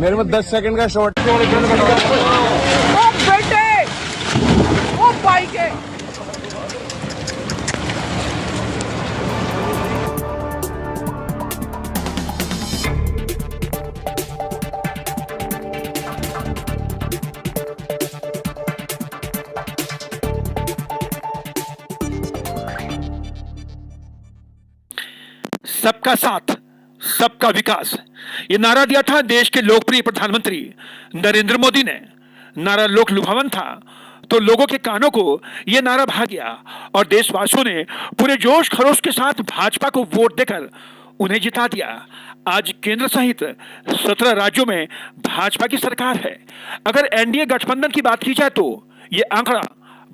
मेरे में 10 सेकंड का शॉट। ओ बेटे, ओ बाइक है। सबका साथ, सबका विकास, ये नारा दिया था देश के लोकप्रिय प्रधानमंत्री नरेंद्र मोदी ने। नारा लोक लुभावन था तो लोगों के कानों को यह नारा भा गया और देशवासियों ने पूरे जोश खरोश के साथ भाजपा को वोट देकर उन्हें जिता दिया। आज केंद्र सहित 17 राज्यों में भाजपा की सरकार है। अगर एनडीए गठबंधन की बात की जाए तो यह आंकड़ा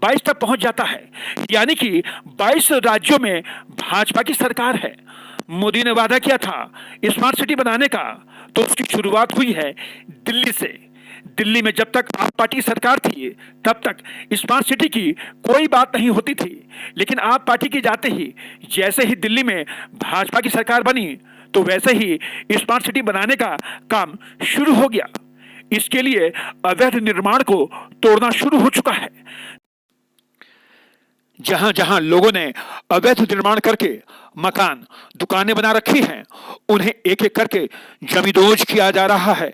22 तक पहुंच जाता है, यानी कि 22 राज्यों में भाजपा की सरकार है। मोदी ने वादा किया था स्मार्ट सिटी बनाने का, तो उसकी शुरुआत हुई है दिल्ली से। दिल्ली में जब तक आप पार्टी सरकार थी तब तक स्मार्ट सिटी की कोई बात नहीं होती थी, लेकिन आप पार्टी के जाते ही जैसे ही दिल्ली में भाजपा की सरकार बनी तो वैसे ही स्मार्ट सिटी बनाने का काम शुरू हो गया। इसके लिए अवैध निर्माण को तोड़ना शुरू हो चुका है। जहां जहां लोगों ने अवैध निर्माण करके मकान, दुकानें बना रखी हैं, उन्हें एक एक करके जमींदोज किया जा रहा है।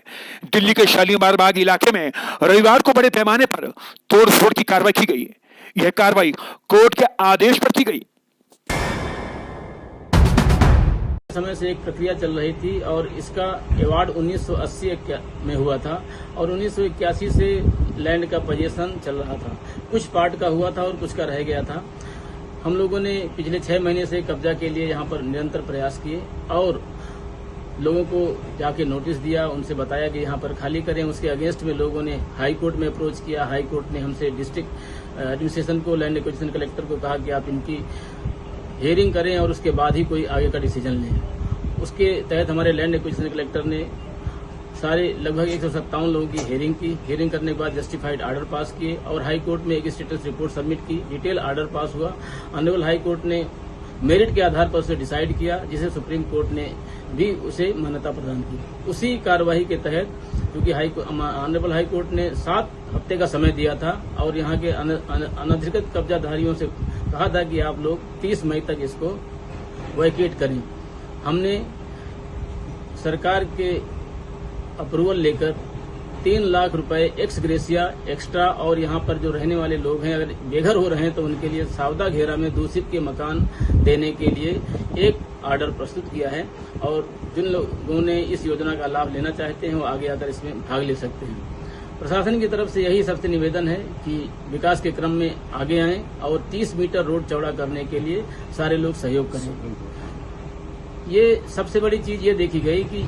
दिल्ली के शालीमार बाग इलाके में रविवार को बड़े पैमाने पर तोड़फोड़ की कार्रवाई की गई। यह कार्रवाई कोर्ट के आदेश पर की गई। समय से एक प्रक्रिया चल रही थी और इसका अवार्ड 1980 में हुआ था और 1981 से लैंड का पोजीशन चल रहा था। कुछ पार्ट का हुआ था और कुछ का रह गया था। हम लोगों ने पिछले 6 महीने से कब्जा के लिए यहाँ पर निरंतर प्रयास किए और लोगों को जाके नोटिस दिया, उनसे बताया कि यहाँ पर खाली करें। उसके अगेंस्ट में लोगों ने हाई कोर्ट में अप्रोच किया। हाई कोर्ट ने हमसे डिस्ट्रिक्ट एडमिनिस्ट्रेशन को, लैंड एक्विजिशन कलेक्टर को कहा कि आप इनकी हियरिंग करें और उसके बाद ही कोई आगे का डिसीजन लें। उसके तहत हमारे लैंड एक्विजिशन कलेक्टर ने सारे लगभग 157 लोगों की हियरिंग करने के बाद जस्टिफाइड आर्डर पास किए और हाई कोर्ट में एक स्टेटस रिपोर्ट सबमिट की। डिटेल आर्डर पास हुआ। ऑनरेबल हाई कोर्ट ने मेरिट के आधार पर उसे डिसाइड किया, जिसे सुप्रीम कोर्ट ने भी उसे मान्यता प्रदान की। उसी कार्यवाही के तहत, क्योंकि ऑनरेबल हाई कोर्ट ने 7 हफ्ते का समय दिया था और यहाँ के अनधिकृत कब्जाधारियों से कहा था कि आप लोग 30 मई तक इसको वैकेट करें। हमने सरकार के अप्रूवल लेकर 3 लाख रुपए एक्स ग्रेसिया एक्स्ट्रा और यहाँ पर जो रहने वाले लोग हैं अगर बेघर हो रहे हैं तो उनके लिए सावदा घेरा में दूषित के मकान देने के लिए एक आर्डर प्रस्तुत किया है और जिन लोगों ने इस योजना का लाभ लेना चाहते हैं वो आगे आकर इसमें भाग ले सकते हैं। प्रशासन की तरफ से यही सबसे निवेदन है कि विकास के क्रम में आगे आएं और 30 मीटर रोड चौड़ा करने के लिए सारे लोग सहयोग करें। ये सबसे बड़ी चीज ये देखी गई कि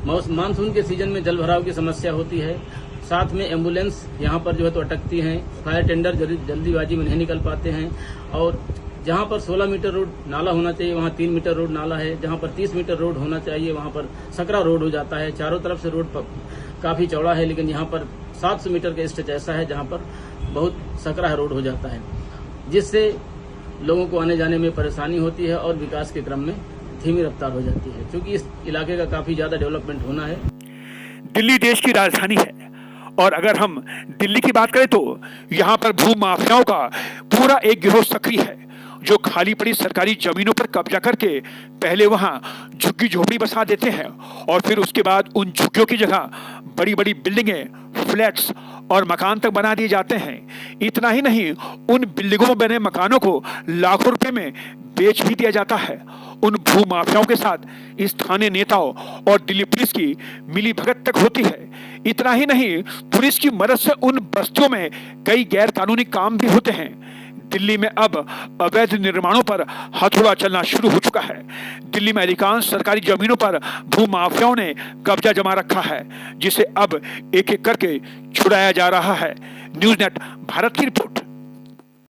मानसून के सीजन में जल भराव की समस्या होती है, साथ में एम्बुलेंस यहाँ पर जो है तो अटकती हैं, फायर टेंडर जल्दीबाजी में नहीं निकल पाते हैं और जहाँ पर 16 मीटर रोड नाला होना चाहिए वहाँ 3 मीटर रोड नाला है, जहाँ पर 30 मीटर रोड होना चाहिए वहाँ पर सकरा रोड हो जाता है। चारों तरफ से रोड काफी चौड़ा है, लेकिन यहाँ पर 700 मीटर का स्ट्रेच ऐसा है जहाँ पर बहुत सकरा रोड हो जाता है, जिससे लोगों को आने जाने में परेशानी होती है और विकास के क्रम में धीमी रफ्तार हो जाती है, क्योंकि इस इलाके का काफी ज्यादा डेवलपमेंट होना है। दिल्ली देश की राजधानी है और अगर हम दिल्ली की बात करें तो यहाँ पर भू माफियाओं का पूरा एक गिरोह सक्रिय है, जो खाली पड़ी सरकारी जमीनों पर कब्जा करके पहले वहां झुग्गी झोपड़ी बसा देते हैं और फिर उसके बाद उन झुग्गियों की जगह बड़ी बड़ी बिल्डिंगें, फ्लैट्स और मकान तक बना दिए जाते हैं। इतना ही नहीं, उन बिल्डिंगों में बने मकानों को लाखों रुपए में बेच भी दिया जाता है। उन भू माफियाओं के साथ स्थानीय नेताओं और दिल्ली पुलिस की मिली भगत तक होती है। इतना ही नहीं, पुलिस की मदद से उन बस्तियों में कई गैर कानूनी काम भी होते हैं। दिल्ली में अब अवैध निर्माणों पर हथौड़ा चलना शुरू हो चुका है। दिल्ली में अधिकांश सरकारी जमीनों पर भू माफियाओं ने कब्जा जमा रखा है, जिसे अब एक एक करके छुड़ाया जा रहा है। न्यूज़ नेट भारत की रिपोर्ट।